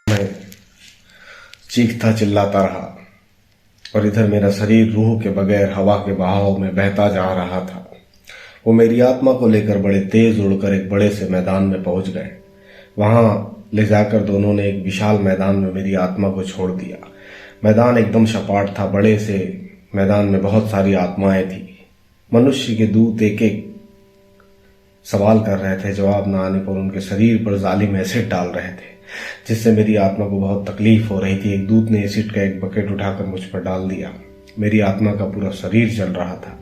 मैं चीखता चिल्लाता रहा और इधर मेरा शरीर रूह के बगैर हवा के बहाव में बहता जा रहा था। वो मेरी आत्मा को लेकर बड़े तेज उड़कर एक बड़े से मैदान में पहुंच गए। वहां ले जाकर दोनों ने एक विशाल मैदान में मेरी आत्मा को छोड़ दिया। मैदान एकदम सपाट था। बड़े से मैदान में बहुत सारी आत्माएं थी। मनुष्य के दूत एक एक सवाल कर रहे थे। जवाब न आने पर उनके शरीर पर जालिम एसिड डाल रहे थे, जिससे मेरी आत्मा को बहुत तकलीफ हो रही थी। एक दूत ने एसिड का एक बकेट उठाकर मुझ पर डाल दिया। मेरी आत्मा का पूरा शरीर जल रहा था।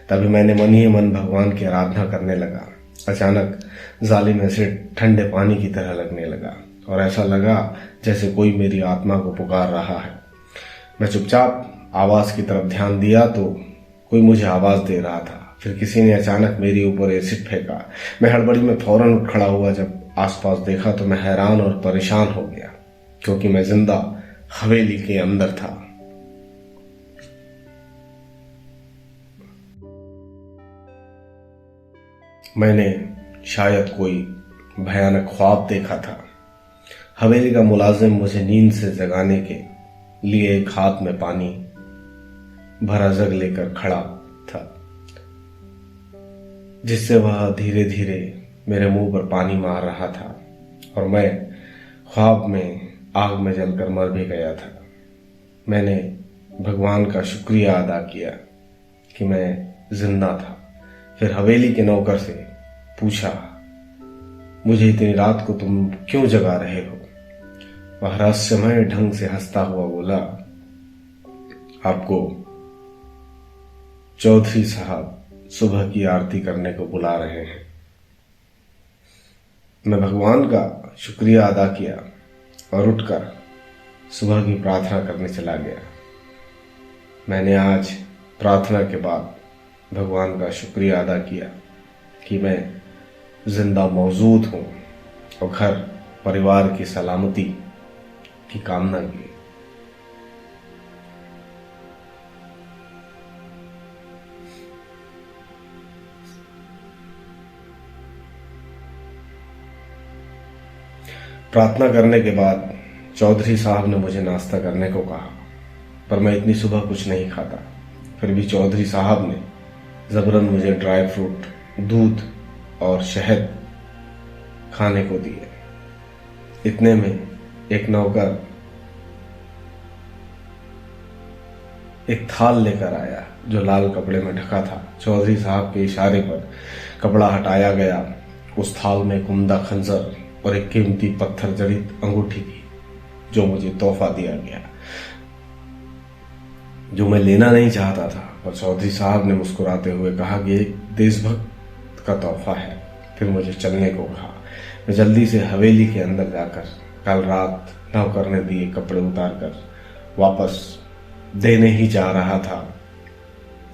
तभी मैंने मन ही मन भगवान की आराधना करने लगा। अचानक जालिम एसिड ठंडे पानी की तरह लगने लगा और ऐसा लगा जैसे कोई मेरी आत्मा को पुकार रहा है। मैं चुपचाप आवाज की तरफ ध्यान दिया तो कोई मुझे आवाज दे रहा था। फिर किसी ने अचानक मेरे ऊपर एसिड फेंका। मैं हड़बड़ी में फौरन उठ खड़ा हुआ। जब आसपास देखा तो मैं हैरान और परेशान हो गया, क्योंकि मैं जिंदा हवेली के अंदर था। मैंने शायद कोई भयानक ख्वाब देखा था। हवेली का मुलाजिम मुझे नींद से जगाने के लिए एक हाथ में पानी भरा जग लेकर खड़ा था, जिससे वह धीरे धीरे मेरे मुंह पर पानी मार रहा था और मैं ख्वाब में आग में जलकर मर भी गया था। मैंने भगवान का शुक्रिया अदा किया कि मैं जिंदा था। फिर हवेली के नौकर से पूछा, मुझे इतनी रात को तुम क्यों जगा रहे हो? वह रहस्यमय ढंग से हंसता हुआ बोला, आपको चौधरी साहब सुबह की आरती करने को बुला रहे हैं। मैं भगवान का शुक्रिया अदा किया और उठकर सुबह की प्रार्थना करने चला गया। मैंने आज प्रार्थना के बाद भगवान का शुक्रिया अदा किया कि मैं जिंदा मौजूद हूं और घर परिवार की सलामती की कामना की। प्रार्थना करने के बाद चौधरी साहब ने मुझे नाश्ता करने को कहा, पर मैं इतनी सुबह कुछ नहीं खाता। फिर भी चौधरी साहब ने जबरन मुझे ड्राई फ्रूट, दूध और शहद खाने को दिए। इतने में एक नौकर एक थाल लेकर आया जो लाल कपड़े में ढका था। चौधरी साहब के इशारे पर कपड़ा हटाया गया। उस थाल में एक उम्दा खंजर और एक कीमती पत्थर जड़ित अंगूठी थी, जो मुझे तोहफा दिया गया, जो मैं लेना नहीं चाहता था। और चौधरी साहब ने मुस्कुराते हुए कहा कि एक देशभक्त का तोहफा है। फिर मुझे चलने को कहा। मैं जल्दी से हवेली के अंदर जाकर कल रात नौकर ने दिए कपड़े उतार कर वापस देने ही जा रहा था।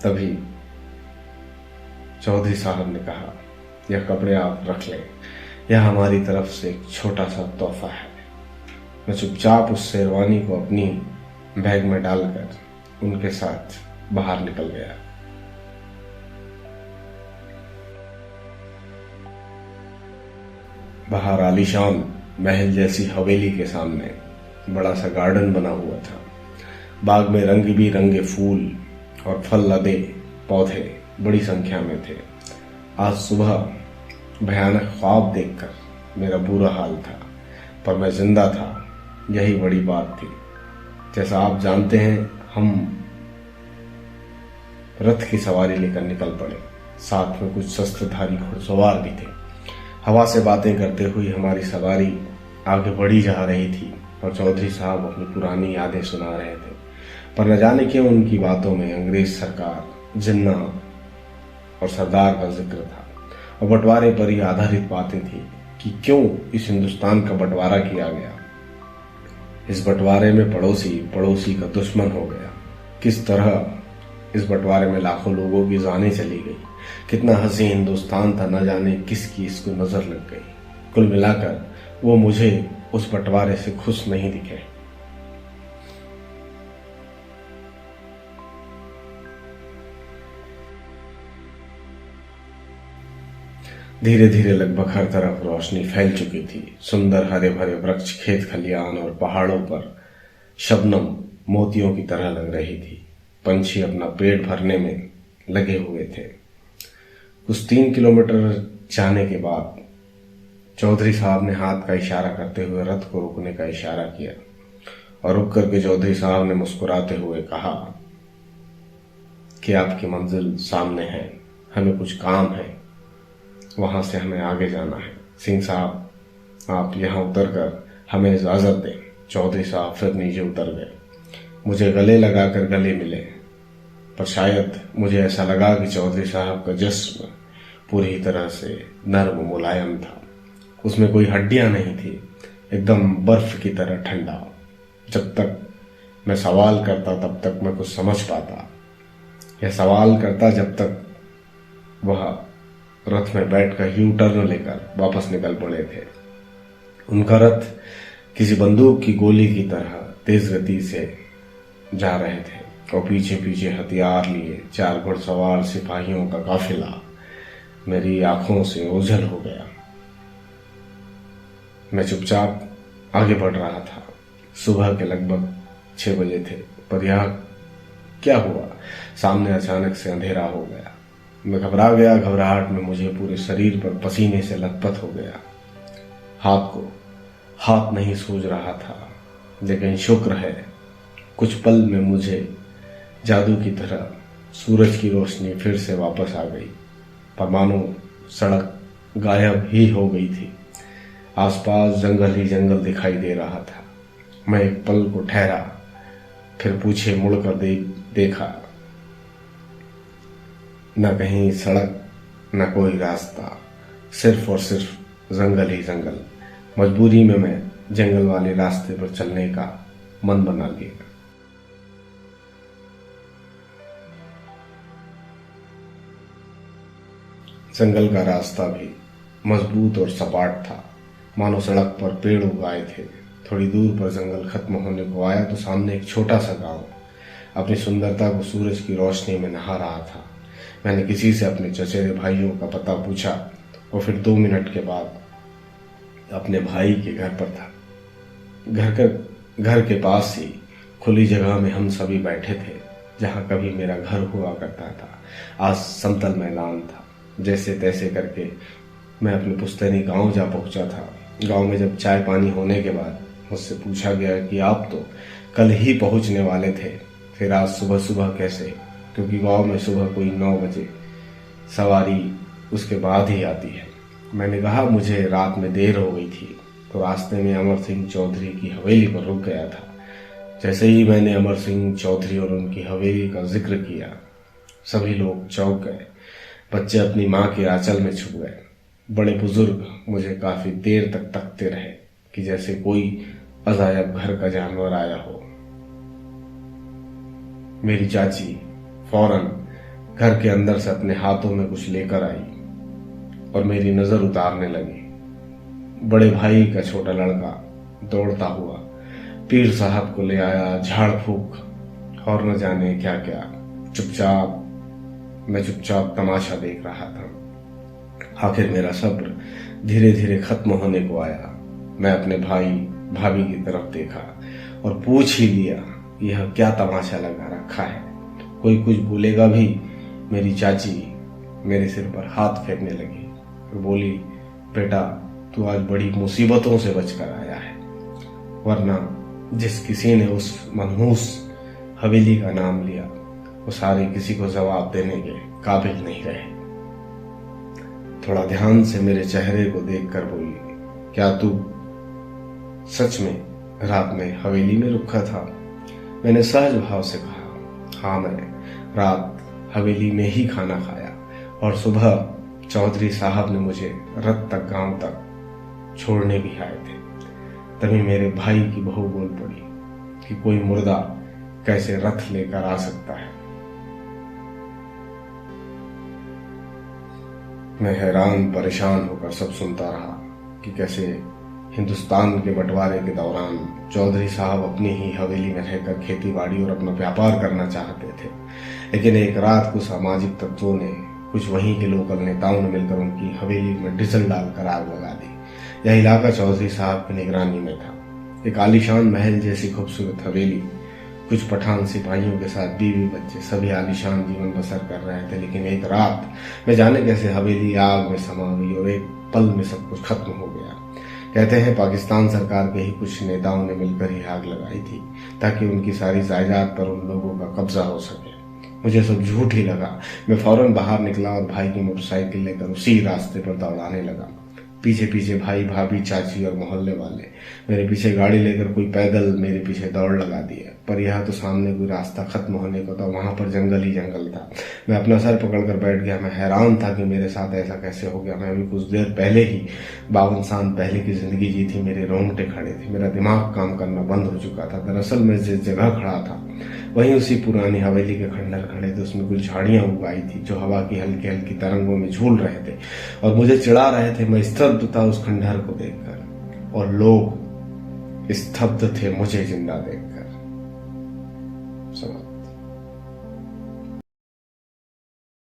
तभी चौधरी साहब ने कहा, यह कपड़े आप रख लें, यह हमारी तरफ से एक छोटा सा तोहफा है। मैं चुपचाप उस शेरवानी को अपनी बैग में डालकर उनके साथ बाहर निकल गया। बाहर आलीशान महल जैसी हवेली के सामने बड़ा सा गार्डन बना हुआ था। बाग में रंग बिरंगे फूल और फल लदे पौधे बड़ी संख्या में थे। आज सुबह भयानक ख्वाब देखकर मेरा बुरा हाल था, पर मैं जिंदा था, यही बड़ी बात थी। जैसा आप जानते हैं, हम रथ की सवारी लेकर निकल पड़े। साथ में कुछ शस्त्रधारी घुड़सवार भी थे। हवा से बातें करते हुए हमारी सवारी आगे बढ़ी जा रही थी और चौधरी साहब अपनी पुरानी यादें सुना रहे थे। पर न जाने क्यों उनकी बातों में अंग्रेज सरकार, जिन्ना और सरदार का जिक्र था और बंटवारे पर ही आधारित बातें थी कि क्यों इस हिंदुस्तान का बंटवारा किया गया। इस बंटवारे में पड़ोसी पड़ोसी का दुश्मन हो गया। किस तरह इस बंटवारे में लाखों लोगों की जानें चली गई। कितना हसी हिंदुस्तान था, न जाने किसकी इसको नजर लग गई। कुल मिलाकर वो मुझे उस बंटवारे से खुश नहीं दिखे। धीरे धीरे लगभग हर तरफ रोशनी फैल चुकी थी। सुंदर हरे भरे वृक्ष, खेत खलियान और पहाड़ों पर शबनम मोतियों की तरह लग रही थी। पंछी अपना पेट भरने में लगे हुए थे। कुछ 3 किलोमीटर जाने के बाद चौधरी साहब ने हाथ का इशारा करते हुए रथ को रुकने का इशारा किया और रुक करके चौधरी साहब ने मुस्कुराते हुए कहा कि आपकी मंजिल सामने है, हमें कुछ काम है, वहां से हमें आगे जाना है। सिंह साहब, आप यहाँ उतर कर हमें इजाजत दें। चौधरी साहब फिर नीचे उतर गए। मुझे गले लगाकर गले मिले, पर शायद मुझे ऐसा लगा कि चौधरी साहब का जिस्म पूरी तरह से नर्म मुलायम था। उसमें कोई हड्डियां नहीं थी, एकदम बर्फ की तरह ठंडा। जब तक मैं सवाल करता तब तक मैं कुछ समझ पाता, यह सवाल करता जब तक वह रथ में बैठकर यू टर्न लेकर वापस निकल पड़े थे। उनका रथ किसी बंदूक की गोली की तरह तेज गति से जा रहे थे और पीछे पीछे हथियार लिए 4 घुड़सवार सिपाहियों का काफिला मेरी आंखों से ओझल हो गया। मैं चुपचाप आगे बढ़ रहा था। सुबह के लगभग 6 बजे थे, पर यह क्या हुआ, सामने अचानक से अंधेरा हो गया। मैं घबरा गया। घबराहट में मुझे पूरे शरीर पर पसीने से लथपथ हो गया। हाथ नहीं सूझ रहा था, लेकिन शुक्र है कुछ पल में मुझे जादू की तरह सूरज की रोशनी फिर से वापस आ गई, पर मानो सड़क गायब ही हो गई थी। आसपास जंगल ही जंगल दिखाई दे रहा था। मैं एक पल को ठहरा, फिर पीछे मुड़कर देखा। न कहीं सड़क, न कोई रास्ता, सिर्फ और सिर्फ जंगल ही जंगल। मजबूरी में मैं जंगल वाले रास्ते पर चलने का मन बना लिया। जंगल का रास्ता भी मजबूत और सपाट था, मानो सड़क पर पेड़ उगाए थे। थोड़ी दूर पर जंगल खत्म होने को आया तो सामने एक छोटा सा गांव अपनी सुंदरता को सूरज की रोशनी में नहा रहा था। मैंने किसी से अपने चचेरे भाइयों का पता पूछा और फिर 2 मिनट के बाद अपने भाई के घर पर था। घर के पास ही खुली जगह में हम सभी बैठे थे, जहां कभी मेरा घर हुआ करता था। आज समतल मैदान था। जैसे तैसे करके मैं अपने पुश्तैनी गांव जा पहुंचा था। गांव में जब चाय पानी होने के बाद मुझसे पूछा गया कि आप तो कल ही पहुंचने वाले थे, फिर आज सुबह सुबह कैसे? क्योंकि गांव में सुबह कोई 9 बजे सवारी उसके बाद ही आती है। मैंने कहा मुझे रात में देर हो गई थी, तो रास्ते में अमर सिंह चौधरी की हवेली पर रुक गया था। जैसे ही मैंने अमर सिंह चौधरी और उनकी हवेली का जिक्र किया, सभी लोग चौंक गए। बच्चे अपनी माँ के आंचल में छुप गए। बड़े बुजुर्ग मुझे काफी देर तक तकते रहे कि जैसे कोई अजायब घर का जानवर आया हो। मेरी चाची फौरन घर के अंदर से अपने हाथों में कुछ लेकर आई और मेरी नजर उतारने लगी। बड़े भाई का छोटा लड़का दौड़ता हुआ पीर साहब को ले आया, झाड़ फूक और न जाने क्या क्या। मैं चुपचाप तमाशा देख रहा था। आखिर मेरा सब्र धीरे धीरे खत्म होने को आया। मैं अपने भाई भाभी की तरफ देखा और पूछ ही लिया, यह क्या तमाशा लगा रखा है? कोई कुछ बोलेगा भी? मेरी चाची मेरे सिर पर हाथ फेरने लगी और बोली, बेटा तू आज बड़ी मुसीबतों से बचकर आया है, वरना जिस किसी ने उस मनहूस हवेली का नाम लिया वो सारे किसी को जवाब देने के काबिल नहीं रहे। थोड़ा ध्यान से मेरे चेहरे को देखकर बोली, क्या तू सच में रात में हवेली में रुका था? मैंने सहज भाव से कहा, हाँ मैंने रात हवेली में ही खाना खाया और सुबह चौधरी साहब ने मुझे रथ तक गांव तक छोड़ने भी आए थे। तभी मेरे भाई की बहू बोल पड़ी कि कोई मुर्दा कैसे रथ लेकर आ सकता है। मैं हैरान परेशान होकर सब सुनता रहा कि कैसे हिंदुस्तान के बंटवारे के दौरान चौधरी साहब अपनी ही हवेली में रहकर खेती बाड़ी और अपना व्यापार करना चाहते थे, लेकिन एक रात को सामाजिक तत्वों ने, कुछ वहीं के लोकल नेताओं ने मिलकर उनकी हवेली में डीजल डालकर आग लगा दी। यह इलाका चौधरी साहब की निगरानी में था। एक आलीशान महल जैसी खूबसूरत हवेली, कुछ पठान सिपाहियों के साथ बीवी बच्चे, सभी आलीशान जीवन बसर कर रहे थे। लेकिन एक रात में जाने कैसे हवेली आग में समा गई और एक पल में सब कुछ खत्म हो गया। कहते हैं पाकिस्तान सरकार के ही कुछ नेताओं ने मिलकर ही आग लगाई थी ताकि उनकी सारी जायदाद पर उन लोगों का कब्जा हो सके। मुझे सब झूठ ही लगा। मैं फौरन बाहर निकला और भाई की मोटरसाइकिल लेकर उसी रास्ते पर दौड़ाने लगा। पीछे पीछे भाई, भाभी, चाची और मोहल्ले वाले मेरे पीछे गाड़ी लेकर कोई पैदल मेरे पीछे दौड़ लगा दिया। पर यह तो सामने कोई रास्ता खत्म होने को था, वहां पर जंगल ही जंगल था। मैं अपना सर पकड़कर बैठ गया। मैं हैरान था कि मेरे साथ ऐसा कैसे हो गया। मैं अभी कुछ देर पहले ही 52 साल पहले की जिंदगी जी थी। मेरे रोंगटे खड़े थे, मेरा दिमाग काम करना बंद हो चुका था। दरअसल मैं जिस जगह खड़ा था वहीं उसी पुरानी हवेली के खंडहर खड़े थे। उसमें कुछ झाड़ियां उगाई थी जो हवा की हल्की हल्की तरंगों में झूल रहे थे और मुझे चिढ़ा रहे थे। मैं स्तब्ध था उस खंडहर को देखकर और लोग स्तब्ध थे मुझे जिंदा देखकर।